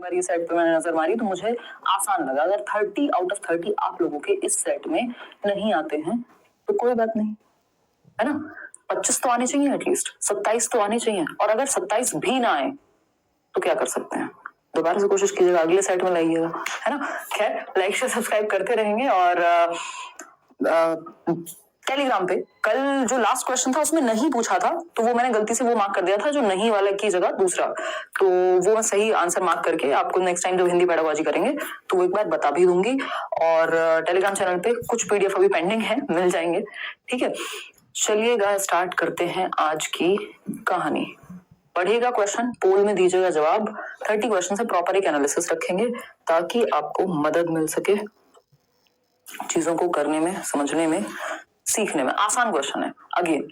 बार ये सेट पे मैंने नजर मारी तो मुझे आसान लगा। अगर 30 आउट ऑफ 30 आप लोगों के इस सेट में नहीं आते हैं तो कोई बात नहीं, है ना। 25 तो आने चाहिए, एटलीस्ट 27 तो आने चाहिए। और अगर 27 भी ना आए तो क्या कर सकते हैं, दोबारा से कोशिश कीजिएगा, अगले सेट में लाइएगा, है ना। खैर, लाइक शेयर सब्सक्राइब करते रहेंगे। और टेलीग्राम पे कल जो लास्ट क्वेश्चन था उसमें नहीं पूछा था तो वो मैंने गलती से वो मार्क कर दिया था, जो नहीं वाले की जगह दूसरा, तो वो मैं सही आंसर मार्क करके आपको नेक्स्ट टाइम जब हिंदी पेडागोजी करेंगे तो वो एक बार बता भी दूंगी। और टेलीग्राम चैनल पे कुछ पीडीएफ अभी पेंडिंग है, मिल जाएंगे, ठीक है। चलिएगा स्टार्ट करते हैं आज की कहानी। पढ़िएगा क्वेश्चन, पोल में दीजिएगा जवाब। 30 क्वेश्चन से प्रॉपर एक एनालिसिस रखेंगे ताकि आपको मदद मिल सके चीजों को करने में, समझने में, सीखने में। आसान क्वेश्चन है। अगेन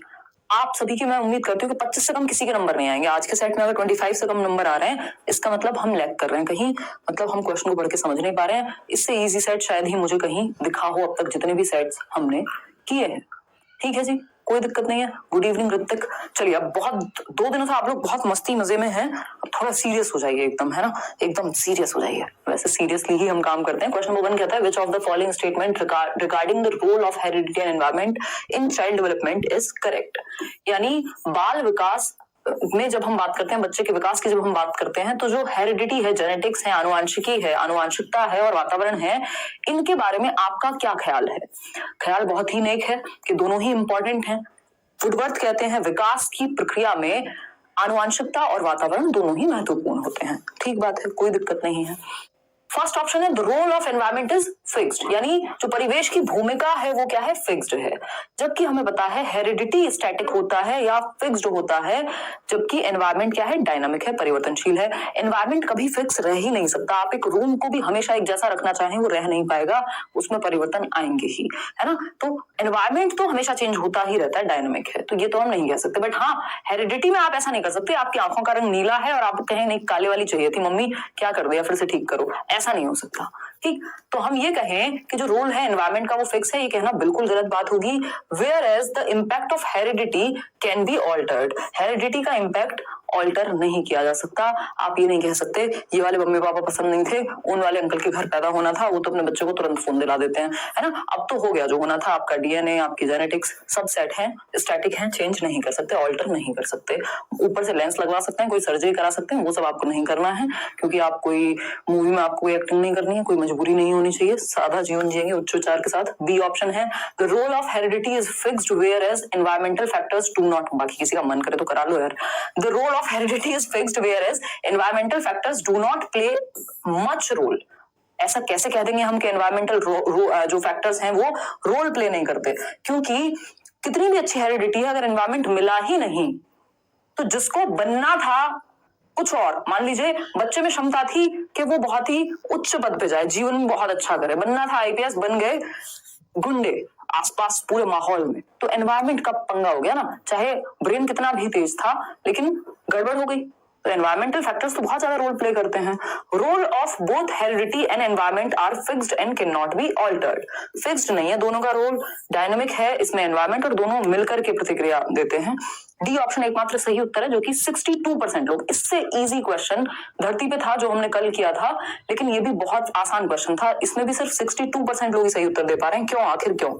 आप सभी की मैं उम्मीद करती हूँ कि 25 से कम किसी के नंबर नहीं आएंगे। आज के सेट में अगर 25 से कम नंबर आ रहे हैं इसका मतलब हम लैग कर रहे हैं कहीं, मतलब हम क्वेश्चन को पढ़ के समझ नहीं पा रहे हैं। इससे इजी सेट शायद ही मुझे कहीं दिखा हो अब तक जितने भी सेट्स हमने किए हैं, ठीक है जी, कोई दिक्कत नहीं है। Good evening Hrithik. चलिए, अब बहुत 2 दिनों से आप लोग बहुत मस्ती मजे में हैं, अब थोड़ा सीरियस हो जाइए एकदम, है ना, एकदम सीरियस हो जाइए। वैसे सीरियसली ही हम काम करते हैं। क्वेश्चन नंबर 1 कहता है which of the following statement regarding the role of heredity and environment in child development is correct. यानी बाल विकास में जब हम बात करते हैं, बच्चे के विकास की जब हम बात करते हैं, तो जो हेरिडिटी है, जेनेटिक्स है, आनुवांशिकी है, आनुवांशिकता है और वातावरण है, इनके बारे में आपका क्या ख्याल है। ख्याल बहुत ही नेक है कि दोनों ही इंपॉर्टेंट हैं। वुडवर्थ कहते हैं विकास की प्रक्रिया में आनुवांशिकता और वातावरण दोनों ही महत्वपूर्ण होते हैं। ठीक बात है, कोई दिक्कत नहीं है। फर्स्ट ऑप्शन है the role of environment is fixed, यानी जो परिवेश की भूमिका है वो क्या है, फिक्स्ड है। जबकि हमें पता है हेरिडिटी स्टैटिक होता है या फिक्स्ड होता है, जबकि एनवायरमेंट क्या है, डायनामिक है, परिवर्तनशील है। एनवायरमेंट कभी फिक्स रह ही नहीं सकता। आप एक रूम को भी हमेशा एक जैसा रखना चाहें वो रह नहीं पाएगा, उसमें परिवर्तन आएंगे ही, है ना। तो एनवायरमेंट तो हमेशा चेंज होता ही रहता है, डायनामिक है, तो ये तो हम नहीं कह सकते। बट हाँ, हेरिडिटी में आप ऐसा नहीं कर सकते आपकी आंखों का रंग नीला है और आप कहें नहीं काले वाली चाहिए थी मम्मी, क्या कर दिया, फिर से ठीक करो, ऐसा नहीं हो सकता, ठीक। तो हम ये कहें कि जो रोल है एनवायरमेंट का वो फिक्स है, ये कहना बिल्कुल गलत बात होगी। Whereas the impact of heredity can be altered, heredity का इम्पैक्ट ऑल्टर नहीं किया जा सकता। आप ये नहीं कह सकते ये वाले मम्मी पापा पसंद नहीं थे, उन वाले अंकल के घर पैदा होना था, वो तो अपने बच्चे को तुरंत फोन दिला देते हैं, है ना। अब तो हो गया जो होना था, आपका डीएनए, आपकी जेनेटिक्स सब सेट है, स्टैटिक है, चेंज नहीं कर सकते, ऑल्टर नहीं कर सकते। ऊपर से लेंस लगवा सकते हैं, कोई सर्जरी करा सकते हैं, वो सब आपको नहीं करना है, क्योंकि आप कोई मूवी में आपको कोई एक्टिंग नहीं करनी है, कोई मजबूरी नहीं होनी चाहिए, सादा जीवन जिएंगे उच्च विचार के साथ। बी ऑप्शन है the role of heredity is fixed whereas environmental factors do not, बाकी किसी का मन करे तो करा लो यार। The role of heredity is fixed whereas environmental factors do not play much role. ऐसा कैसे कह देंगे हम कि एनवायरमेंटल जो फैक्टर्स हैं वो रोल प्ले नहीं करते, क्योंकि कितनी भी अच्छी हेरिडिटी है, अगर एनवायरमेंट मिला ही नहीं तो जिसको बनना था कुछ और, मान लीजिए बच्चे में क्षमता थी कि वो बहुत ही उच्च पद पे जाए, जीवन में बहुत अच्छा करे, बनना था आईपीएस, बन गए गुंडे आसपास पूरे माहौल में, तो एनवायरमेंट का पंगा हो गया ना। चाहे ब्रेन कितना भी तेज था लेकिन गड़बड़ हो गई, तो एनवायरमेंटल फैक्टर्स तो बहुत ज्यादा रोल प्ले करते हैं। Role of both heredity and environment are fixed and cannot be altered. Fixed नहीं है दोनों का रोल, डायनामिक है इसमें एनवायरमेंट और दोनों मिलकर के प्रतिक्रिया देते हैं। डी ऑप्शन एकमात्र सही उत्तर है, जो कि 62% लोग। इससे इजी क्वेश्चन धरती पे था जो हमने कल किया था, लेकिन ये भी बहुत आसान क्वेश्चन था, इसमें भी सिर्फ 62% लोग ही सही उत्तर दे पा रहे हैं। क्यों, आखिर क्यों?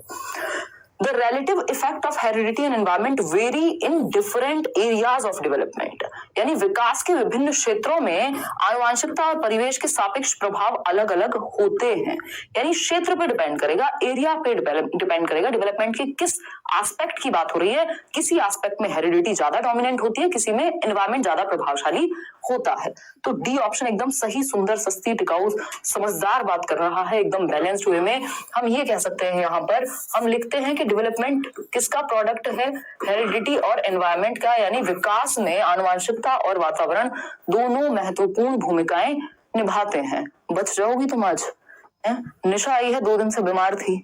The relative effect of heredity and environment vary in different areas of development. यानी विकास के विभिन्न क्षेत्रों में आनुवांशिकता और परिवेश के सापेक्ष प्रभाव अलग अलग होते हैं। यानी क्षेत्र पे डिपेंड करेगा, एरिया पे डिपेंड करेगा, डेवलपमेंट के किस एस्पेक्ट की बात हो रही है। किसी एस्पेक्ट में हेरिडिटी ज्यादा डोमिनेंट होती है, किसी में एनवायरमेंट ज्यादा प्रभावशाली होता है। तो डी ऑप्शन एकदम सही, सुंदर, सस्ती, टिकाऊ, समझदार बात कर रहा है, एकदम बैलेंस्ड वे में। हम ये कह सकते हैं, यहाँ पर हम लिखते हैं कि डेवलपमेंट किसका प्रोडक्ट है, हेरिडिटी और एनवायरमेंट का, यानी विकास में आनुवांशिकता और वातावरण दोनों महत्वपूर्ण भूमिकाएं निभाते हैं। बच जाओगी तुम आज, निशा आई है 2 दिन से बीमार थी,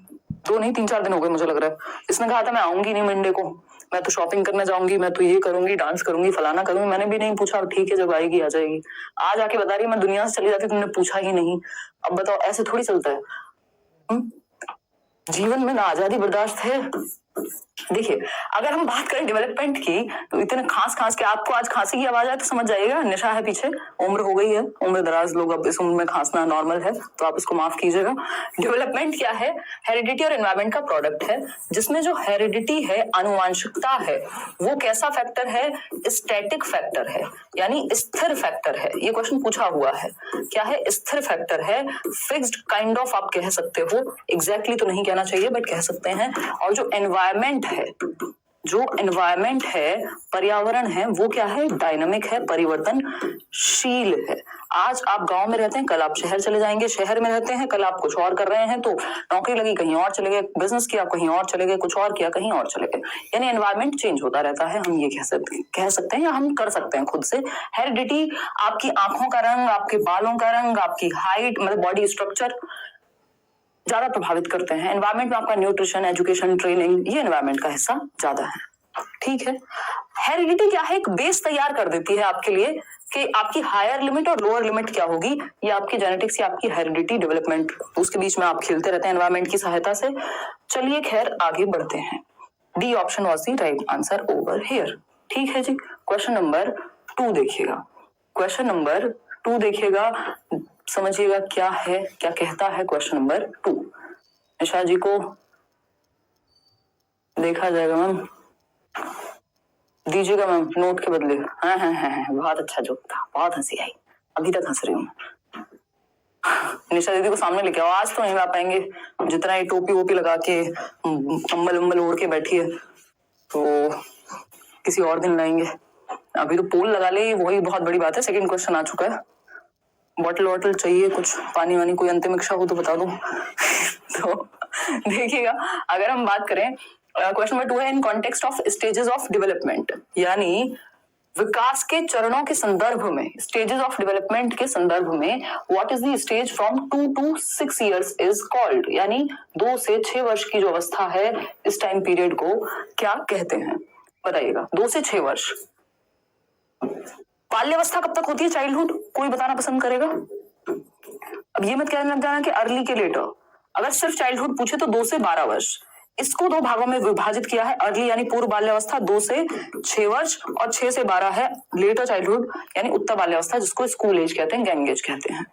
2 नहीं 3-4 दिन हो गए मुझे लग रहा है। इसने कहा था मैं आऊंगी नहीं मंडे को, मैं तो शॉपिंग करने जाऊंगी, मैं तो ये करूंगी, डांस करूंगी, फलाना करूंगी। मैंने भी नहीं पूछा, ठीक है जब आएगी आ जाएगी। आज आके बता रही है मैं दुनिया से चली जाती, तुमने पूछा ही नहीं। अब बताओ, ऐसे थोड़ी चलता है। जीवन में ना आजादी बर्दाश्त है देखिए, अगर हम बात करें डेवलपमेंट की तो इतने खांस के आपको आज खांसी की आवाज आए तो समझ जाइएगा नशा है पीछे, उम्र हो गई है, उम्र दराज लोग अब इस उम्र में खांसना नॉर्मल है, तो आप इसको माफ कीजिएगा। डेवलपमेंट क्या है? हेरिडिटी और एनवायरमेंट का प्रोडक्ट है, जिसमें जो हेरिडिटी है, आनुवांशिकता है, वो कैसा फैक्टर है? स्टैटिक फैक्टर है, यानी स्थिर फैक्टर है। ये क्वेश्चन पूछा हुआ है, क्या है? स्थिर फैक्टर है, फिक्स्ड काइंड ऑफ आप कह सकते हो, एग्जैक्टली तो नहीं कहना चाहिए बट कह सकते हैं। और जो एनवायरमेंट है, जो एनवायरमेंट है, पर्यावरण है, वो क्या है? डायनामिक है, परिवर्तनशील है। आज आप गांव में रहते हैं, कल आप शहर चले जाएंगे, शहर में रहते हैं, कल आप कुछ और कर रहे हैं, तो नौकरी लगी कहीं और चले गए, बिजनेस किया कहीं और चले गए, कुछ और किया कहीं और चले गए, यानी एनवायरमेंट चेंज होता रहता है। हम ये कह सकते हैं या हम कर सकते हैं खुद से। हेरिडिटी आपकी आंखों का रंग, आपके बालों का रंग, आपकी हाइट, मतलब बॉडी स्ट्रक्चर ज्यादा प्रभावित करते हैं। एनवायरमेंट में आपका न्यूट्रिशन, एजुकेशन, ट्रेनिंग, ये एनवायरमेंट का हिस्सा ज्यादा है। ठीक है, हेरिडिटी क्या है? एक बेस तैयार कर देती है आपके लिए कि आपकी हायर लिमिट और लोअर लिमिट क्या होगी। ये आपकी जेनेटिक्स या आपकी हेरिडिटी, डेवलपमेंट, उसके बीच में आप खेलते रहते हैं एनवायरमेंट की सहायता से। चलिए खैर आगे बढ़ते हैं। D option was the right answer over here. ठीक है जी, क्वेश्चन नंबर 2 देखिएगा। क्वेश्चन नंबर 2 देखिएगा, समझिएगा क्या है, क्या कहता है क्वेश्चन नंबर 2। निशा जी को देखा जाएगा मैम, दीजिएगा मैम नोट के बदले। हाँ, बहुत अच्छा जोक था, बहुत हंसी आई, अभी तक हंस रही हूँ। निशा दीदी को सामने लेके आओ, आज तो नहीं ला पाएंगे, जितना ही टोपी वोपी लगा के कंबल उम्बल ओढ़ के बैठी है, तो किसी और दिन लाएंगे। अभी तो पोल लगा ले, वही बहुत बड़ी बात है। सेकंड क्वेश्चन आ चुका है। बॉटल वॉटल चाहिए, कुछ पानी वानी, कोई अंतिम इच्छा हो तो बता दो। तो देखिएगा, अगर हम बात करें क्वेश्चन नंबर 2 है, in context of stages of development, यानी विकास के चरणों के संदर्भ में, स्टेजेस ऑफ डेवलपमेंट के संदर्भ में, what is the stage from 2 to 6 years is called, यानी 2 से 6 वर्ष की जो अवस्था है, इस टाइम पीरियड को क्या कहते हैं? बताइएगा। 2 से 6 वर्ष। बाल्यावस्था कब तक होती है? चाइल्डहुड, कोई बताना पसंद करेगा? अब ये मत कहने लग जाना कि अर्ली के लेटर। अगर सिर्फ चाइल्डहुड पूछे तो 2 से 12 वर्ष। इसको 2 भागों में विभाजित किया है। अर्ली यानी पूर्व बाल्यावस्था 2 से 6 वर्ष, और 6 से 12 है लेटर चाइल्डहुड यानी उत्तर बाल्यावस्था, जिसको स्कूल एज कहते हैं, गैंग एज कहते हैं।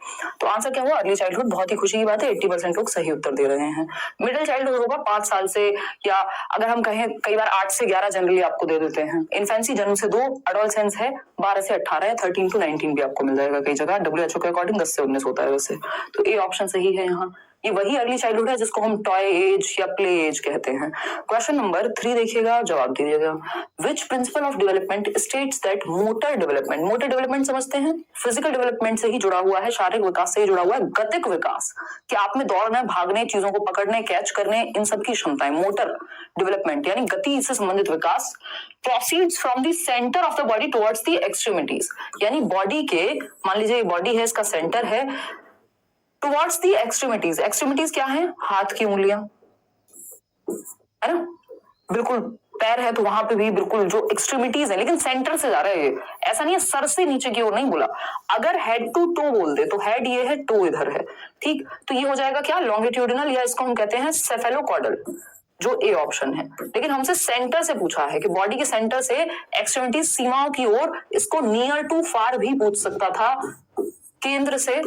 तो आंसर क्या हुआ? Early childhood. बहुत ही खुशी की बात है, 80% लोग सही उत्तर दे रहे हैं। मिडिल चाइल्डहुड होगा 5 साल से, या अगर हम कहें कई बार 8 से 11 जनरली आपको दे देते हैं। इन्फेंसी जन्म से 2, एडोलसेंस है 12 से 18 या 13 to 19 भी आपको मिल जाएगा कई जगह। WHO के अकॉर्डिंग 10 से 19 होता है वैसे। तो ए ऑप्शन सही है यहाँ। ये वही अर्ली चाइल्डहुड है जिसको हम टॉय एज या प्ले एज कहते हैं। क्वेश्चन नंबर 3 देखिएगा, जवाब दीजिएगा। Which principle of development states that motor development, motor development समझते हैं, फिजिकल डेवलपमेंट से ही जुड़ा हुआ है, शारीरिक विकास से ही जुड़ा हुआ है। गतिक विकास, कि आप में दौड़ना, भागने, चीजों को पकड़ने, कैच करने, इन सब की क्षमताएं। मोटर डेवलपमेंट यानी गति से संबंधित विकास। Proceeds from the centre of the body towards the extremities, यानी बॉडी के, मान लीजिए बॉडी है, इसका सेंटर है, टुवर्ड्स दी एक्सट्रीमिटीज। एक्सट्रीमिटीज क्या है? हाथ की उंगलियां, है ना, बिल्कुल। पैर है तो वहां पे भी बिल्कुल जो एक्सट्रीमिटीज है, लेकिन सेंटर से जा रहा है। ऐसा नहीं है सर से नीचे की ओर नहीं बोला। अगर हेड टू टो बोल दे तो हेड ये है, टो इधर है। ठीक, तो ये हो जाएगा क्या? लॉन्गिट्यूडिनल, या इसको हम कहते हैं सेफेलोकॉर्डल, जो ए ऑप्शन है। लेकिन हमसे सेंटर से पूछा है कि बॉडी के सेंटर से एक्सट्रीमिटीज, सीमाओं की ओर। इसको नियर टू फार भी पूछ सकता था, केंद्र से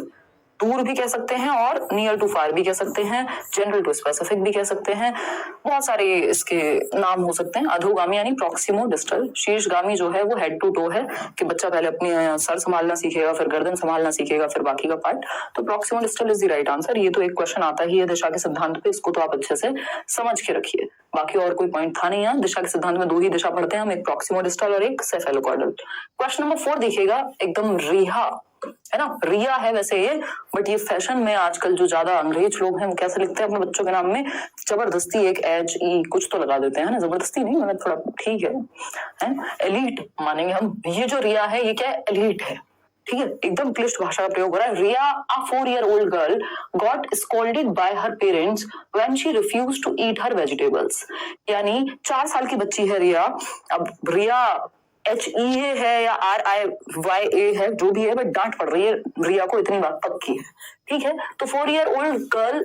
दूर भी कह सकते हैं, और नियर टू फार भी कह सकते हैं, जनरल टू स्पेसिफिक भी कह सकते हैं। बहुत सारे इसके नाम हो सकते हैं। अधोगामी यानी प्रॉक्सिमो डिस्टल। शीर्षगामी जो है वो हेड टू टो है, कि बच्चा पहले अपनी सर संभालना सीखेगा, फिर गर्दन संभालना सीखेगा, फिर बाकी का पार्ट। तो proximo distal is the right answer. ये तो एक क्वेश्चन आता ही है दिशा के सिद्धांत पे, इसको तो आप अच्छे से समझ के रखिए। बाकी और कोई पॉइंट था नहीं यहाँ। दिशा के सिद्धांत में 2 ही दिशा पढ़ते हैं हम, एक प्रॉक्सिमो डिस्टल और एक सेफेलोकॉर्डल। क्वेश्चन नंबर 4 देखिएगा, एकदम रिहा है ना, रिया है वैसे ये, बट ये फैशन में आजकल जो ज्यादा अंग्रेज लोग हैं वो कैसे लिखते हैं अपने बच्चों के नाम में? जबरदस्ती एक एच ई कुछ तो लगा देते हैं ना, जबरदस्ती नहीं, मतलब थोड़ा ठीक है? एलीट मानेंगे हम। ये जो रिया है ये क्या है? एलीट है। ठीक है, एकदम क्लिष्ट भाषा का प्रयोग हो रहा है। रिया, a 4-year-old girl got scolded by her parents when she refused to eat her vegetables। यानी 4 साल की बच्ची है रिया। अब रिया HEA है या RIYA है, जो भी है, बट डांट पड़ रही है रिया को, इतनी बात पक्की है। ठीक है, तो 4-year-old girl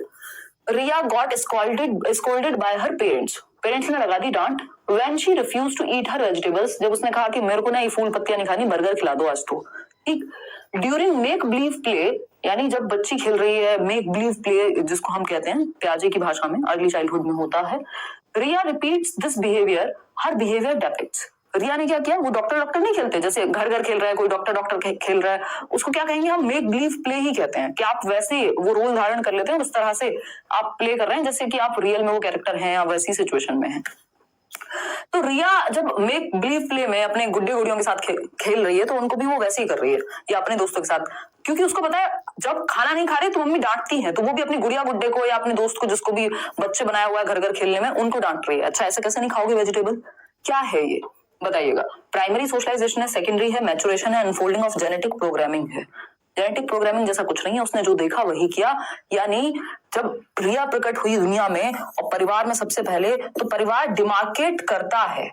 Riya got scolded by her parents. Parents ने लगा दी डांट when she refuse to eat her vegetables, जब उसने कहा कि मेरे को ना ये फूल पत्तियां नहीं खानी, बर्गर खिला दो आज तो। ठीक। ड्यूरिंग मेक बिलीव प्ले, यानी जब बच्ची खेल रही है, मेक बिलीव प्ले जिसको हम कहते हैं प्याजे की भाषा में, अर्ली चाइल्डहुड में होता है, रिया रिपीट्स दिस बिहेवियर, हर बिहेवियर डेपिक्ट्स। रिया ने क्या किया, वो डॉक्टर नहीं खेलते, जैसे घर घर खेल रहा है कोई, डॉक्टर खेल रहा है, उसको क्या कहेंगे हम, मेक बिलीव प्ले ही कहते हैं, कि आप वैसे वो रोल धारण कर लेते हैं, उस तरह से आप प्ले कर रहे हैं जैसे कि आप रियल में वो कैरेक्टर हैं या वैसी सिचुएशन में हैं। तो रिया जब मेक बिलीव प्ले में अपने गुड्डे गुड़ियों के साथ खेल रही है, तो उनको भी वो वैसे ही कर रही है, या अपने दोस्तों के साथ, क्योंकि उसको पता है जब खाना नहीं खा रहे तो मम्मी डांटती है, तो वो भी अपनी गुड़िया गुड्डे को या अपने दोस्त को, जिसको भी बच्चे बनाया हुआ है घर घर खेलने में, उनको डांट रही है। अच्छा, ऐसे कैसे नहीं खाओगे वेजिटेबल, क्या है ये बताइएगा। प्राइमरी सोशलाइजेशन है, सेकेंडरी है मैच्योरेशन है, अनफोल्डिंग ऑफ जेनेटिक प्रोग्रामिंग है। जेनेटिक प्रोग्रामिंग जैसा कुछ नहीं है, उसने जो देखा वही किया। यानी जब रिया प्रकट हुई दुनिया में और परिवार में सबसे पहले, तो परिवार डिमार्केट करता है,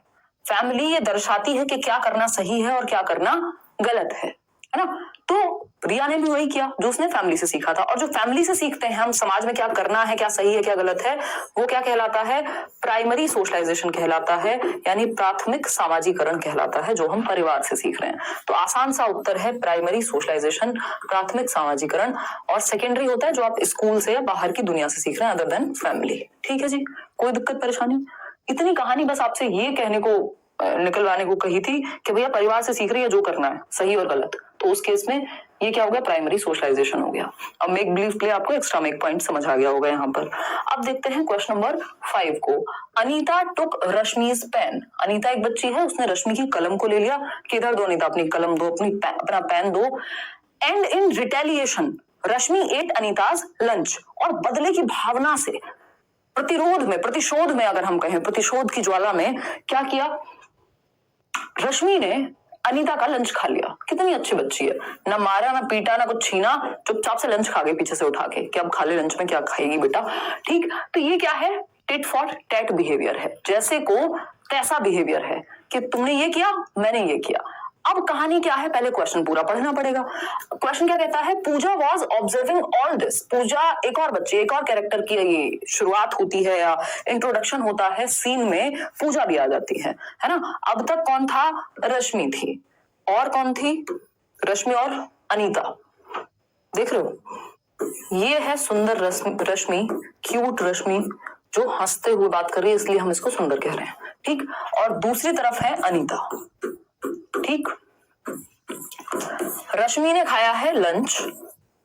फैमिली ये दर्शाती है कि क्या करना सही है और क्या करना गलत है ना। तो रिया ने भी वही किया जो उसने फैमिली से सीखा था, और जो फैमिली से सीखते हैं हम समाज में क्या करना है, क्या सही है क्या गलत है, वो क्या कहलाता है, प्राइमरी सोशलाइजेशन कहलाता है, यानी प्राथमिक सामाजिकरण कहलाता है, जो हम परिवार से सीख रहे हैं। तो आसान सा उत्तर है प्राइमरी सोशलाइजेशन, प्राथमिक सामाजिकरण, और सेकेंडरी होता है जो आप स्कूल से या बाहर की दुनिया से सीख रहे हैं, अदर देन फैमिली। ठीक है जी, कोई दिक्कत परेशानी? इतनी कहानी बस आपसे ये कहने को निकलवाने को कही थी कि भैया परिवार से सीख रही है जो करना है सही और गलत, तो उस केस में ये क्या हो गया, प्राइमरी सोशलाइजेशन हो गया। अब मेक बिलीव प्ले आपको एक्स्ट्रा मेक पॉइंट समझ आ गया होगा यहाँ पर। अब देखते हैं क्वेश्चन नंबर 5 को। अनीता टुक रश्मीज पेन, अनीता एक बच्ची है, उसने रश्मि की कलम को ले लिया, किधर दो अनीता, अपनी कलम दो, अपना पेन दो। And in retaliation Rashmi ate Anita's lunch, और बदले की भावना से, प्रतिशोध में अगर हम कहें, प्रतिशोध की ज्वाला में क्या किया, रश्मि ने अनीता का लंच खा लिया। कितनी अच्छी बच्ची है, ना मारा ना पीटा ना कुछ छीना, चुपचाप से लंच खा गई पीछे से उठा के, कि अब खा ले लंच में, क्या खाएगी बेटा। ठीक, तो ये क्या है, टिट फॉर टैट बिहेवियर है, जैसे को तैसा बिहेवियर है, कि तुमने ये किया मैंने ये किया। अब कहानी क्या है, पहले क्वेश्चन पूरा पढ़ना पड़ेगा। क्वेश्चन क्या कहता है, पूजा वॉज ऑब्जर्विंग ऑल दिस। पूजा एक और बच्ची, एक और कैरेक्टर की ये शुरुआत होती है या इंट्रोडक्शन होता है सीन में, पूजा भी आ जाती है ना। अब तक कौन था, रश्मि थी, और कौन थी, रश्मि और अनीता। देख रहे हो, ये है सुंदर रश्मि, क्यूट रश्मि, जो हंसते हुए बात कर रही है, इसलिए हम इसको सुंदर कह रहे हैं। ठीक, और दूसरी तरफ है अनीता। ठीक, रश्मि ने खाया है लंच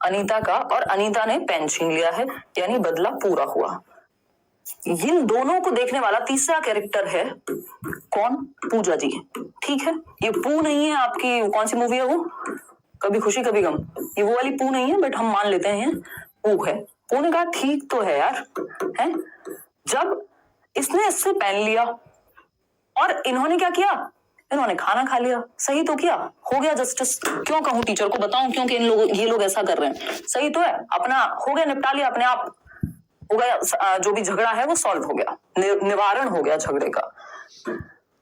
अनीता का, और अनीता ने पेन छीन लिया है, यानी बदला पूरा हुआ। इन दोनों को देखने वाला तीसरा कैरेक्टर है कौन, पूजा जी। ठीक है, ये पू नहीं है आपकी, कौन सी मूवी है वो, कभी खुशी कभी गम, ये वो वाली पू नहीं है, बट हम मान लेते हैं पू है। पू ने कहा ठीक तो है यार, है। जब इसने इससे पेन लिया और इन्होंने क्या किया, इन्होंने खाना खा लिया, सही तो किया, हो गया जस्टिस। क्यों कहूं टीचर को, बताऊं क्यों कि ये लोग ऐसा कर रहे हैं, सही तो है, अपना हो गया, निपटा लिया अपने आप, हो गया, जो भी झगड़ा है वो सॉल्व हो गया, निवारण हो गया झगड़े का।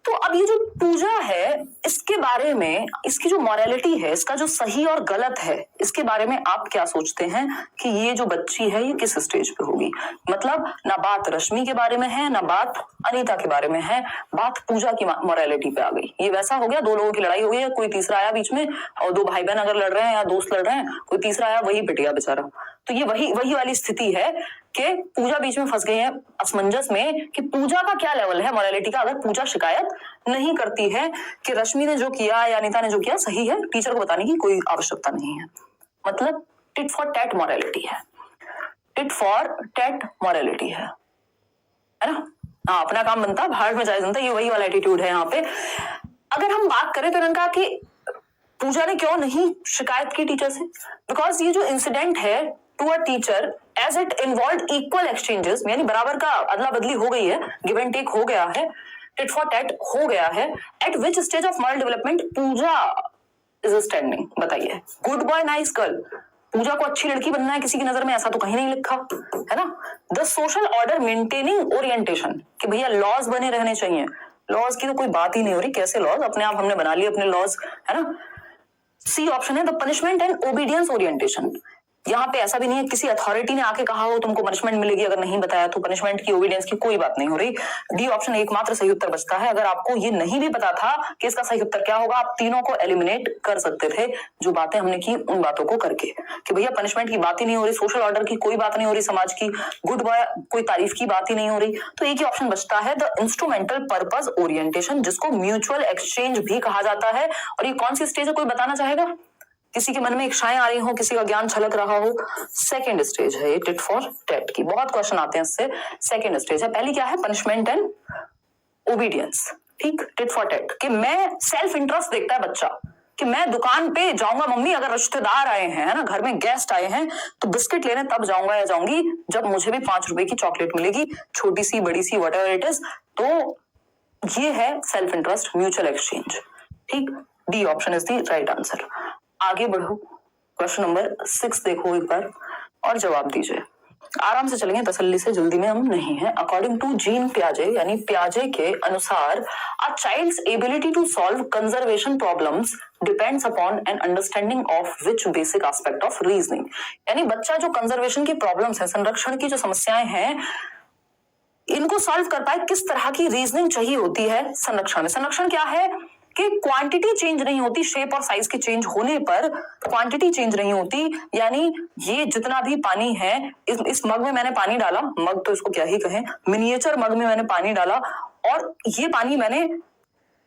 तो अब ये जो पूजा है, इसके बारे में, इसकी जो मॉरलिटी है, इसका जो सही और गलत है, इसके बारे में आप क्या सोचते हैं कि ये जो बच्ची है ये किस स्टेज पे होगी। मतलब ना बात रश्मि के बारे में है, ना बात अनीता के बारे में है, बात पूजा की मॉरलिटी पे आ गई। ये वैसा हो गया, दो लोगों की लड़ाई हो गई, कोई तीसरा आया बीच में, और दो भाई बहन अगर लड़ रहे हैं या दोस्त लड़ रहे हैं, कोई तीसरा आया, वही पिट गया बेचारा। तो ये वही वाली स्थिति है कि पूजा बीच में फंस गई है असमंजस में कि पूजा का क्या लेवल है मॉरलिटी का। अगर पूजा शिकायत नहीं करती है कि रश्मि ने जो किया या अनीता ने जो किया सही है, टीचर को बताने की कोई आवश्यकता नहीं है। मतलब टिट फॉर टैट मॉरलिटी है, टिट फॉर टैट मॉरलिटी है ना। हाँ, अपना काम बनता, भाड़ में जाए जनता, ये वही वाला एटीट्यूड है यहाँ पे। अगर हम बात करें तो इन्होंने कहा कि पूजा ने क्यों नहीं शिकायत की टीचर से, बिकॉज ये जो इंसिडेंट है to a teacher as it involve equal exchanges, यानी बराबर का अदला बदली हो गई है, गिव एंड टेक हो गया है, टिट फॉर टैट हो गया है। At which stage of moral development Pooja is standing, बताइए। Good boy nice girl, Pooja को अच्छी लड़की बनना है किसी की नजर में, ऐसा तो कहीं नहीं लिखा है ना। The social order maintaining orientation, कि भैया लॉज बने रहने चाहिए, लॉज की तो कोई बात ही नहीं हो रही, कैसे लॉज, अपने आप हमने बना लिए अपने लॉज, है ना। सी ऑप्शन है the punishment and obedience orientation, यहाँ पे ऐसा भी नहीं है किसी अथॉरिटी ने आके कहा हो तुमको पनिशमेंट मिलेगी अगर नहीं बताया तो, पनिशमेंट की ओबीडियंस की कोई बात नहीं हो रही। डी ऑप्शन एकमात्र सही उत्तर बचता है। अगर आपको ये नहीं भी पता था कि इसका सही उत्तर क्या होगा, आप तीनों को एलिमिनेट कर सकते थे जो बातें हमने की उन बातों को करके, कि भैया पनिशमेंट की बात ही नहीं हो रही, सोशल ऑर्डर की कोई बात नहीं हो रही, समाज की गुड बॉय कोई तारीफ की बात ही नहीं हो रही। तो एक ही ऑप्शन बचता है, द इंस्ट्रूमेंटल पर्पज ओरिएंटेशन, जिसको म्यूचुअल एक्सचेंज भी कहा जाता है। और ये कौन सी स्टेज है, कोई बताना चाहेगा? किसी के मन में इच्छाएं आ रही हो, किसी का ज्ञान छलक रहा हो, सेकंड स्टेज है ये टिट फॉर टैट की। बहुत क्वेश्चन आते हैं इससे। सेकंड स्टेज है। पहली क्या है, पनिशमेंट एंड ओबीडियंस। ठीक, टिट फॉर टैट, कि मैं सेल्फ इंटरेस्ट देखता है बच्चा, कि मैं दुकान पे जाऊंगा, मम्मी अगर रिश्तेदार आए हैं, है ना, घर में गेस्ट आए हैं, तो बिस्किट लेने तब जाऊंगा या जाऊंगी जब मुझे भी 5 रुपए की चॉकलेट मिलेगी, छोटी सी बड़ी see what ever it is. तो ये है सेल्फ इंटरेस्ट, म्यूचुअल एक्सचेंज। ठीक, D option is the right answer. आगे बढ़ो, क्वेश्चन नंबर 6 देखो एक बार और जवाब दीजिए। आराम से चलेंगे, तसल्ली से, जल्दी में हम नहीं है। अकॉर्डिंग टू जीन पियाजे, यानी पियाजे के अनुसार, a child's ability to solve conservation problems depends upon an understanding of which basic aspect of reasoning. यानी बच्चा जो कंजर्वेशन की प्रॉब्लम्स है, संरक्षण की जो समस्याएं हैं, इनको सॉल्व कर पाए, किस तरह की रीजनिंग चाहिए होती है संरक्षण में। संरक्षण क्या है कि क्वांटिटी चेंज नहीं होती, शेप और साइज के चेंज होने पर क्वांटिटी चेंज नहीं होती। यानी ये जितना भी पानी है, इस मग में मैंने पानी डाला, मग तो इसको क्या ही कहें, मिनिएचर मग में मैंने पानी डाला और ये पानी मैंने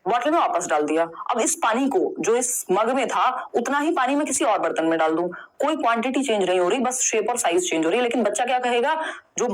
बॉटल में वापस डाल दिया। अब इस पानी को जो इस मग में था उतना ही पानी मैं किसी और बर्तन में डाल दूं, कोई क्वांटिटी चेंज नहीं हो रही, बस शेप और साइज चेंज हो रही है। लेकिन बच्चा क्या कहेगा, जो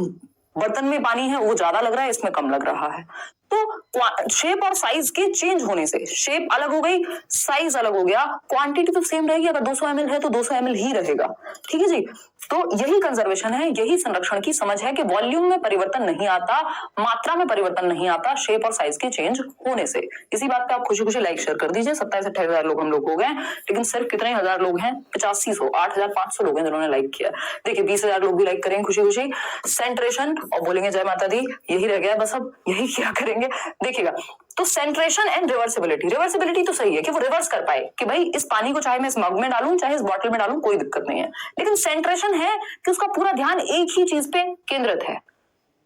बर्तन में पानी है वो ज्यादा लग रहा है, इसमें कम लग रहा है। तो शेप और साइज के चेंज होने से शेप अलग हो गई, साइज अलग हो गया, क्वांटिटी तो सेम रहेगी। अगर 200 ml है तो 200 ml ही रहेगा। ठीक है जी। तो यही कंजर्वेशन है, यही संरक्षण की समझ है कि वॉल्यूम में परिवर्तन नहीं आता, मात्रा में परिवर्तन नहीं आता, शेप और साइज के चेंज होने से। इसी बात पे आप खुशी खुशी लाइक शेयर कर दीजिए। 27-28 हजार लोग हम लोग हो गए, लेकिन सिर्फ कितने हजार लोग हैं, 8500, 8500 लोग हैं जिन्होंने लाइक किया। देखिए 20,000 लोग भी लाइक करेंगे खुशी खुशी, सेंट्रेशन और बोलेंगे जय माता दी, यही रह गया बस, अब यही क्या करेंगे। देखिएगा, तो सेंट्रेशन एंड रिवर्सिबिलिटी, रिवर्सिबिलिटी तो सही है कि वो रिवर्स कर पाए, कि भाई इस पानी को चाहे मैं इस मग में डालूं चाहे इस बॉटल में डालूं कोई दिक्कत नहीं है। लेकिन सेंट्रेशन है कि उसका पूरा ध्यान एक ही चीज पे केंद्रित है,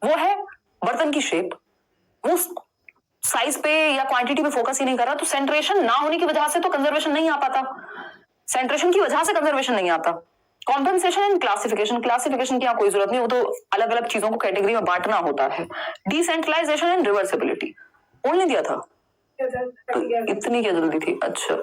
वो है बर्तन की शेप, वो साइज पे या क्वांटिटी पे फोकस ही नहीं कर रहा। तो सेंट्रेशन ना होने की वजह से तो कंजर्वेशन नहीं आ पाता, सेंट्रेशन की वजह से कंजर्वेशन नहीं आता। कॉम्पेंसेशन एंड क्लासिफिकेशन, क्लासिफिकेशन की यहाँ कोई जरूरत नहीं, वो तो अलग अलग चीजों को कैटेगरी में बांटना होता है। डिसेंट्रलाइजेशन एंड रिवर्सिबिलिटी बोलने दिया था, तो इतनी क्या जल्दी थी? अच्छा,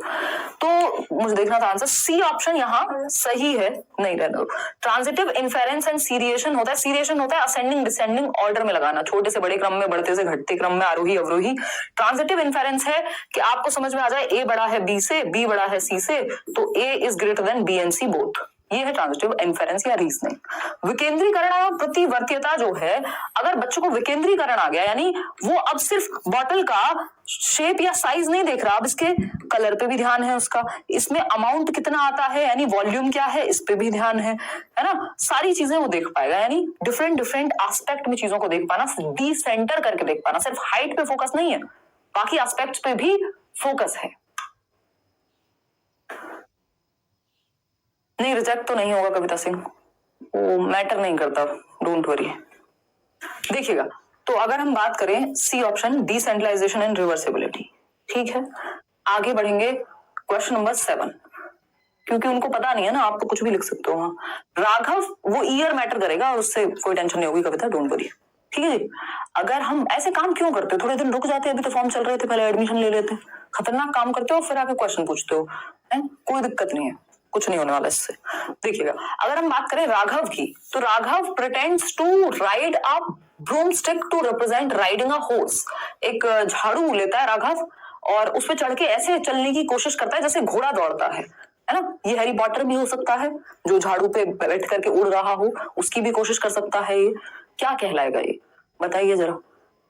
तो मुझे देखना था आंसर। सी ऑप्शन यहाँ सही है, नहीं रहना दो। ट्रांजिटिव इन्फेरेंस एंड सीरिएशन होता है, सीरिएशन होता है असेंडिंग डिसेंडिंग ऑर्डर में लगाना, छोटे से बड़े क्रम में, बढ़ते से घटते क्रम में, आरोही अवरोही। ट्रांजिटिव इन्फेरेंस है कि आपको समझ में आ जाए ए बड़ा है बी से, बी बड़ा है सी से, तो A is greater than B and C both. ये है ट्रांजिटिव इन्फेरेंस या रीजनिंग। विकेंद्रीकरण एवं प्रतिवर्तीयता जो है, अगर बच्चों को विकेंद्रीकरण आ गया, यानी वो अब सिर्फ बॉटल का शेप या साइज नहीं देख रहा, अब इसके कलर पे भी ध्यान है उसका, इसमें अमाउंट कितना आता है यानी वॉल्यूम क्या है इस पे भी ध्यान है ना, सारी चीजें वो देख पाएगा। यानी डिफरेंट डिफरेंट एस्पेक्ट में चीजों को देख पाना, डिसेंटर करके देख पाना, सिर्फ हाइट पे फोकस नहीं है, बाकी एस्पेक्ट्स पे भी फोकस है। नहीं, रिजेक्ट तो नहीं होगा कविता सिंह, वो मैटर नहीं करता, डोंट वरी। देखिएगा, तो अगर हम बात करें C option, decentralisation and reversibility, ठीक है। आगे बढ़ेंगे क्वेश्चन नंबर 7, क्योंकि उनको पता नहीं है ना, आप तो कुछ भी लिख सकते हो। राघव, वो ईयर मैटर करेगा और उससे कोई टेंशन नहीं होगी कविता, डोंट वरी। ठीक है जी। अगर हम ऐसे काम क्यों करते हो, थोड़े दिन रुक जाते, अभी तो फॉर्म चल रहे थे, पहले एडमिशन ले लेते। खतरनाक काम करते हो फिर आके क्वेश्चन पूछते हो, कोई दिक्कत नहीं है, कुछ नहीं होने वाला इससे। देखिएगा, अगर हम बात करें राघव की, तो Raghav pretends to ride a broomstick to represent riding a horse. एक झाड़ू लेता है राघव और उस पर चढ़ के ऐसे चलने की कोशिश करता है जैसे घोड़ा दौड़ता है ना। ये हैरी पॉटर भी हो सकता है, जो झाड़ू पे बैठ करके उड़ रहा हो, उसकी भी कोशिश कर सकता है। ये क्या कहलाएगा, ये बताइए जरा,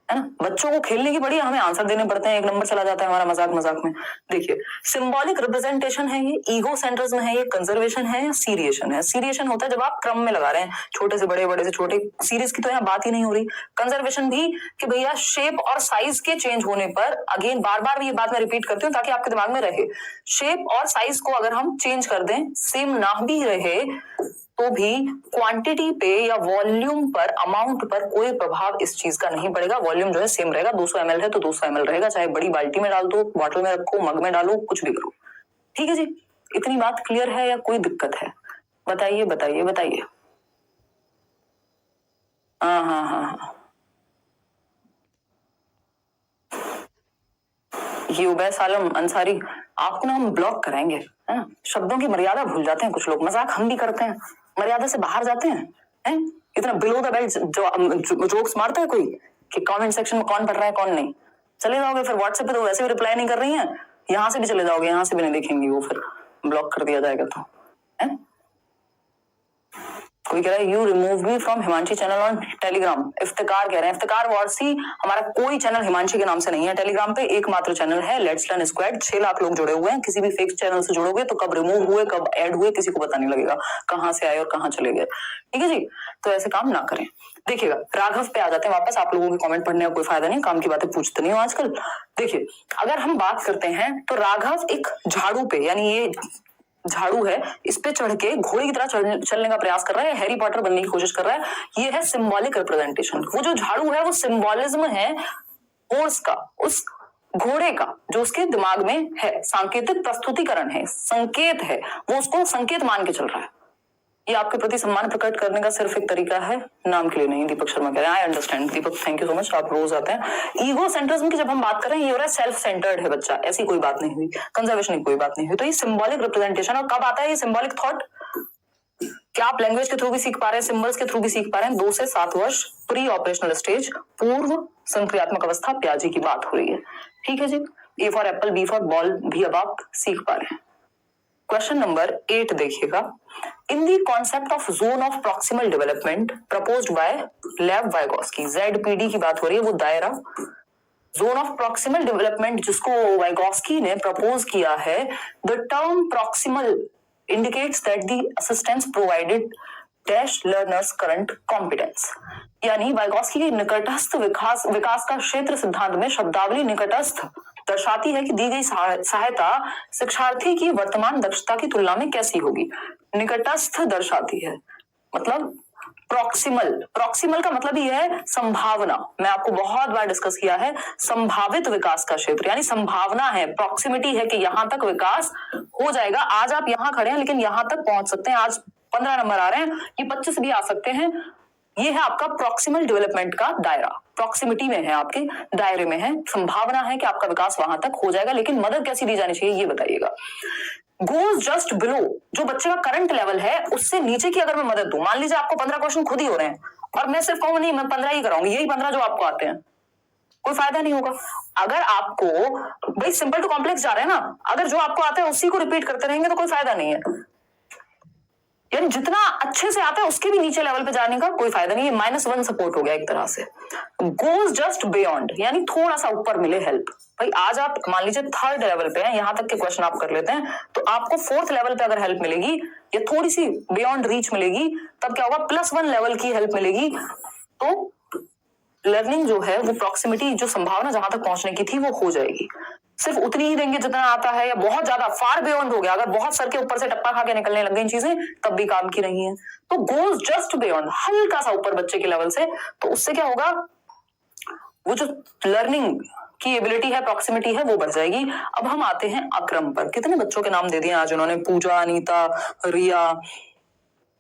है ना। बच्चों को खेलने की बढ़िया, हमें आंसर देने पड़ते हैं, 1 नंबर चला जाता है हमारा मजाक मजाक में। देखिए, सिंबॉलिक रिप्रेजेंटेशन है ये, ईगो सेंट्रिज्म है ये, कंजर्वेशन है या सीरिएशन है। सीरिएशन होता है जब आप क्रम में लगा रहे हैं, छोटे से बड़े, बड़े से छोटे, सीरीज की तो यहाँ बात ही नहीं हो रही। कंजर्वेशन भी कि भैया शेप और साइज के चेंज होने पर, अगेन बार बार ये बात मैं रिपीट करती हूँ ताकि आपके दिमाग में रहे, शेप और साइज को अगर हम चेंज कर दें, सेम ना भी रहे, तो भी क्वांटिटी पे या वॉल्यूम पर, अमाउंट पर कोई प्रभाव इस चीज का नहीं पड़ेगा। वॉल्यूम जो है सेम रहेगा, 200 ml है तो 200 ml रहेगा, चाहे बड़ी बाल्टी में डाल दो, बॉटल में रखो, मग में डालो, कुछ भी करो। ठीक है जी, इतनी बात क्लियर है या कोई दिक्कत है? बताइए बताइए बताइए। हाँ, ये उबैस आलम अंसारी, आपको ना हम ब्लॉक कराएंगे। शब्दों की मर्यादा भूल जाते हैं कुछ लोग, मजाक हम भी करते हैं, मर्यादा से बाहर जाते हैं। इतना बिलो द बेल्ट जो जोक्स मारता है कोई कि कमेंट सेक्शन में कौन पढ़ रहा है कौन नहीं। चले जाओगे फिर व्हाट्सएप पे, तो वैसे भी रिप्लाई नहीं कर रही है, यहाँ से भी चले जाओगे, यहाँ से भी नहीं देखेंगी वो, फिर ब्लॉक कर दिया जाएगा। तो कोई कह रहा है you remove me from Himanshi channel on Telegram. Iftikhar कह रहे हैं, इफ्तिकार वारसी, हमारा कोई चैनल हिमांशी के नाम से नहीं है टेलीग्राम पे, एकमात्र चैनल है लेट्स लर्न स्क्वाड। 6 लाख लोग जुड़े हुए हैं, किसी भी फेक चैनल से जुड़ोगे तो कब रिमूव हुए कब ऐड हुए किसी को पता नहीं लगेगा, कहां से आए और कहां चले गए। ठीक है जी, तो ऐसे काम ना करें। देखिएगा, राघव पे आ जाते हैं वापस। आप लोगों के कमेंट पढ़ने का कोई फायदा नहीं, काम की बातें पूछते नहीं हो आजकल। देखिए, अगर हम बात करते हैं तो राघव एक झाड़ू पे, यानी ये झाड़ू है, इस पे चढ़ के घोड़े की तरह चलने का प्रयास कर रहा है, हैरी पॉटर बनने की कोशिश कर रहा है। ये है सिंबॉलिक रिप्रेजेंटेशन। वो जो झाड़ू है वो सिंबॉलिज्म है हॉर्स का, उस घोड़े का जो उसके दिमाग में है, सांकेतिक प्रस्तुतिकरण है, संकेत है, वो उसको संकेत मान के चल रहा है। ये आपके प्रति सम्मान प्रकट करने का सिर्फ एक तरीका है, नाम के लिए नहीं। दीपक शर्मा कह रहे हैं I understand. Deepak thank you so much, आप रोज आते हैं। ईगो सेंट्रिज्म की जब हम बात कर रहे हैं, ये हो रहा है सेल्फ सेंटर्ड है बच्चा, ऐसी कोई बात नहीं हुई, कंजर्वेशन की कोई बात नहीं हुई। तो ये सिंबॉलिक रिप्रेजेंटेशन, और कब आता है ये सिंबॉलिक थॉट? क्या आप लैंग्वेज के थ्रू भी सीख पा रहे हैं, सिंबल्स के थ्रू भी सीख पा रहे हैं? 2 से 7 वर्ष प्री ऑपरेशनल स्टेज, पूर्व संक्रियात्मक अवस्था, प्याजी की बात हो रही है। ठीक है जी, A for apple, B for ball भी अब आप सीख पा रहे हैं। क्वेश्चन नंबर 8 देखिएगा। In the concept of zone of proximal development proposed by Lev Vygotsky, ZPD की बात हो रही है, वो दायरा जोन ऑफ प्रॉक्सिमल डेवलपमेंट जिसको वाइगोस्की ने प्रपोज किया है। The term proximal indicates that the assistance provided dash learners current competence, यानी वाइगोस्की के निकटस्थ विकास का क्षेत्र सिद्धांत में शब्दावली निकटस्थ दर्शाती है कि दी गई सहायता शिक्षार्थी की वर्तमान दक्षता की तुलना में कैसी होगी। निकटस्थ दर्शाती है, मतलब प्रॉक्सिमल का मतलब ही है संभावना। मैं आपको बहुत बार डिस्कस किया है, संभावित विकास का क्षेत्र, यानी संभावना है, प्रॉक्सिमिटी है कि यहां तक विकास हो जाएगा। आज आप यहां खड़े हैं लेकिन यहां तक पहुंच सकते हैं। आज 15 नंबर आ रहे हैं, ये 25 भी आ सकते हैं। ये है आपका प्रॉक्सिमल डेवलपमेंट का दायरा, प्रॉक्सिमिटी में है, आपके दायरे में है, संभावना है कि आपका विकास वहां तक हो जाएगा। लेकिन मदद कैसी दी जानी चाहिए ये बताइएगा। गोज जस्ट बिलो, जो बच्चे का करंट लेवल है उससे नीचे की अगर मैं मदद दूं, मान लीजिए आपको 15 क्वेश्चन खुद ही हो रहे हैं और मैं सिर्फ कहूं नहीं मैं 15 ही कराऊंगी, यही 15 जो आपको आते हैं, कोई फायदा नहीं होगा। अगर आपको भाई सिंपल टू कॉम्प्लेक्स जा रहे हैं ना, अगर जो आपको आता है उसी को रिपीट करते रहेंगे तो कोई फायदा नहीं है। यानी जितना अच्छे से आता है उसके भी नीचे लेवल पे जाने का कोई फायदा नहीं है। -1 सपोर्ट हो गया एक तरह से। गोज जस्ट बियॉन्ड, यानी थोड़ा सा ऊपर मिले हेल्प। भाई आज आप मान लीजिए 3rd लेवल पे हैं, यहां तक के क्वेश्चन आप कर लेते हैं, तो आपको 4th लेवल पे अगर हेल्प मिलेगी या थोड़ी सी बियॉन्ड रीच मिलेगी, तब क्या होगा, +1 लेवल की हेल्प मिलेगी। तो लर्निंग जो है वो प्रॉक्सिमिटी, जो संभावना जहां तक पहुंचने की थी वो हो जाएगी। सिर्फ उतनी ही देंगे जितना आता है, या बहुत ज्यादा फार बियॉन्ड हो गया, अगर बहुत सर के ऊपर से टप्पा खा के निकलने लग गई चीजें, तब भी काम की नहीं है। तो गोज जस्ट बियॉन्ड, हल्का सा ऊपर बच्चे के लेवल से, तो उससे क्या होगा, वो जो लर्निंग की एबिलिटी है, प्रॉक्सिमिटी है, वो बढ़ जाएगी। अब हम आते हैं अक्रम पर। कितने बच्चों के नाम दे दिए आज उन्होंने, पूजा, अनीता, रिया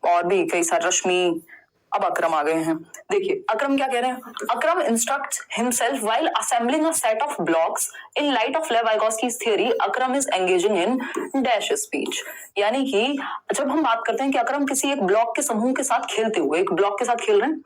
और भी कई सारे, रश्मि, अब अक्रम आ गए हैं। देखिए अक्रम क्या कह रहे हैं, Akram instructs himself while assembling a set of blocks in light of Lev Vygotsky's theory. Akram is engaging in dash speech, यानी कि जब हम बात करते हैं कि अक्रम किसी एक ब्लॉक के समूह के साथ खेलते हुए, एक ब्लॉक के साथ खेल रहे हैं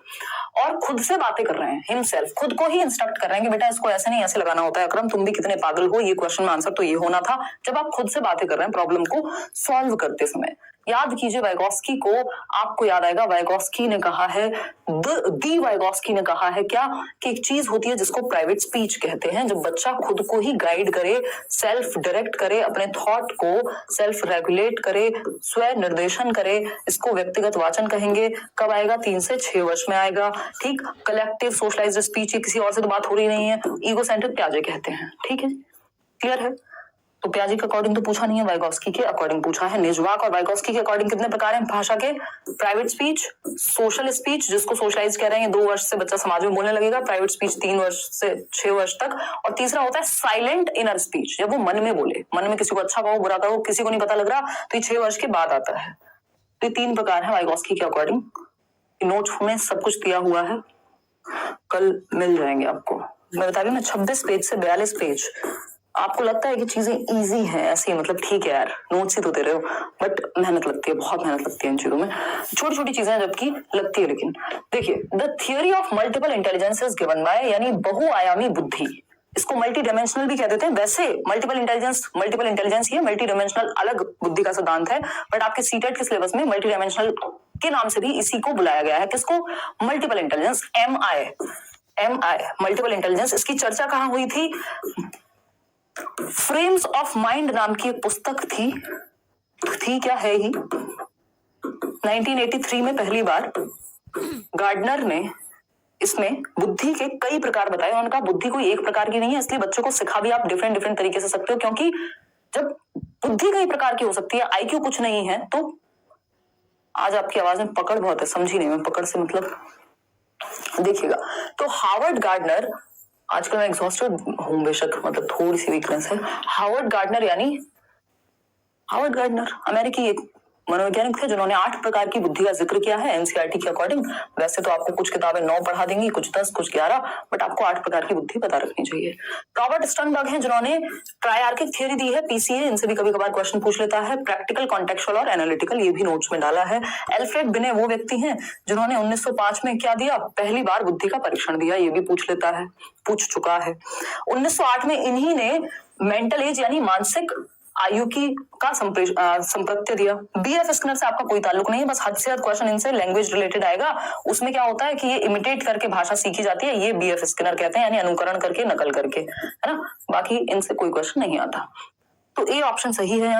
और खुद से बातें कर रहे हैं, हिमसेल्फ, खुद को ही इंस्ट्रक्ट कर रहे हैं कि बेटा इसको ऐसे नहीं ऐसे लगाना होता है। अक्रम तुम भी कितने पागल हो, ये क्वेश्चन में आंसर तो ये होना था। जब आप खुद से बातें कर रहे हैं प्रॉब्लम को सॉल्व करते समय, याद कीजिए वाइगोस्की को, आपको याद आएगा वाइगोस्की ने कहा है, दी वाइगोस्की ने कहा है क्या, कि एक चीज होती है जिसको प्राइवेट स्पीच कहते हैं, जब बच्चा खुद को ही गाइड करे, सेल्फ डायरेक्ट करे, अपने थॉट को सेल्फ रेगुलेट करे, स्व निर्देशन करे, इसको व्यक्तिगत वाचन कहेंगे। कब आएगा, 3 से 6 वर्ष में आएगा। ठीक, कलेक्टिव सोशलाइज्ड स्पीच, किसी और से तो बात हो रही नहीं है, ईगो सेंट्रिक प्याजे कहते हैं। ठीक है, क्लियर है। तो पियाजे के अकॉर्डिंग तो पूछा नहीं है, वाइगोस्की के अकॉर्डिंग पूछा है। निजवाक और वाइगोस्की के अकॉर्डिंग कितने प्रकार हैं भाषा के? प्राइवेट स्पीच, सोशल स्पीच जिसको सोशलाइज कह रहे हैं, 2 वर्ष से बच्चा समाज में बोलने लगेगा, प्राइवेट स्पीच 3 वर्ष से 6 वर्ष तक, और तीसरा होता है साइलेंट इनर स्पीच, जब वो मन में बोले, मन में किसी को अच्छा कहो बुरा कहो किसी को नहीं पता लग रहा, तो ये 6 वर्ष के बाद आता है। तो ये 3 प्रकार है वाइगोस्की के अकॉर्डिंग। नोट्स में सब कुछ दिया हुआ है, कल मिल जाएंगे आपको। मैं बता रही हूँ ना, 26 पेज से 42 पेज। आपको लगता है कि चीजें इजी हैं, ऐसी मतलब ठीक है यार नोट्स ही तो दे रहे हो, बट मेहनत लगती है, बहुत मेहनत लगती है इन चीजों में। छोटी छोटी चीजें हैं जबकि लगती है। लेकिन देखिए, the theory of multiple intelligence is given by, यानी बहुआयामी बुद्धि, इसको मल्टी डायमेंशनल भी कह देते हैं। वैसे मल्टीपल इंटेलिजेंस ये मल्टी डायमेंशनल अलग बुद्धि का सिद्धांत है, बट आपके सीटेट के सिलेबस में मल्टी डायमेंशनल के नाम से भी इसी को बुलाया गया है। किसको? Multiple intelligence, MI multiple intelligence. इसकी चर्चा कहाँ हुई थी? फ्रेम्स ऑफ माइंड नाम की एक पुस्तक थी क्या है ही 1983 में पहली बार गार्डनर ने इसमें बुद्धि के कई प्रकार बताए। उन्होंने कहा बुद्धि कोई एक प्रकार की नहीं है, इसलिए बच्चों को सिखा भी आप डिफरेंट तरीके से सकते हो, क्योंकि जब बुद्धि कई प्रकार की हो सकती है, IQ कुछ नहीं है। तो आज आपकी आवाज में पकड़ बहुत है, समझी नहीं मैं, पकड़ से मतलब देखिएगा। तो हार्वर्ड गार्डनर, आजकल मैं एग्जॉस्टेड हूं बेशक, मतलब थोड़ी सी वीकनेस है। हार्वर्ड गार्डनर अमेरिकी एक मनोवैज्ञानिक थे जिन्होंने 8 प्रकार की बुद्धि का जिक्र किया है एनसीईआरटी के अकॉर्डिंग। वैसे तो आपको कुछ किताबें 9 पढ़ा देंगी, कुछ 10, कुछ 11, बट आपको 8 प्रकार की बुद्धि पता रखनी चाहिए। रॉबर्ट स्टर्नबर्ग हैं जिन्होंने ट्रायआर्किक थ्योरी दी है, PCA, इनसे भी कभी कभार क्वेश्चन पूछ लेता है। प्रैक्टिकल, कॉन्टेक्चुअल और एनालिटिकल, ये भी नोट्स में डाला है। एल्फ्रेड बिने वो व्यक्ति हैं जिन्होंने 1905 में क्या दिया? पहली बार बुद्धि का परीक्षण दिया, ये भी पूछ चुका है। 1908 में इन्हीं ने मेंटल एज यानी मानसिक आयु की का संप्रत्य दिया। BF स्किनर से आपका कोई ताल्लुक नहीं है, बस हद से हद क्वेश्चन इनसे लैंग्वेज रिलेटेड आएगा। उसमें क्या होता है कि ये इमिटेट करके भाषा सीखी जाती है, ये BF स्किनर कहते हैं, यानी अनुकरण करके, नकल करके, है ना। बाकी इनसे कोई क्वेश्चन नहीं आता। तो ए ऑप्शन सही है।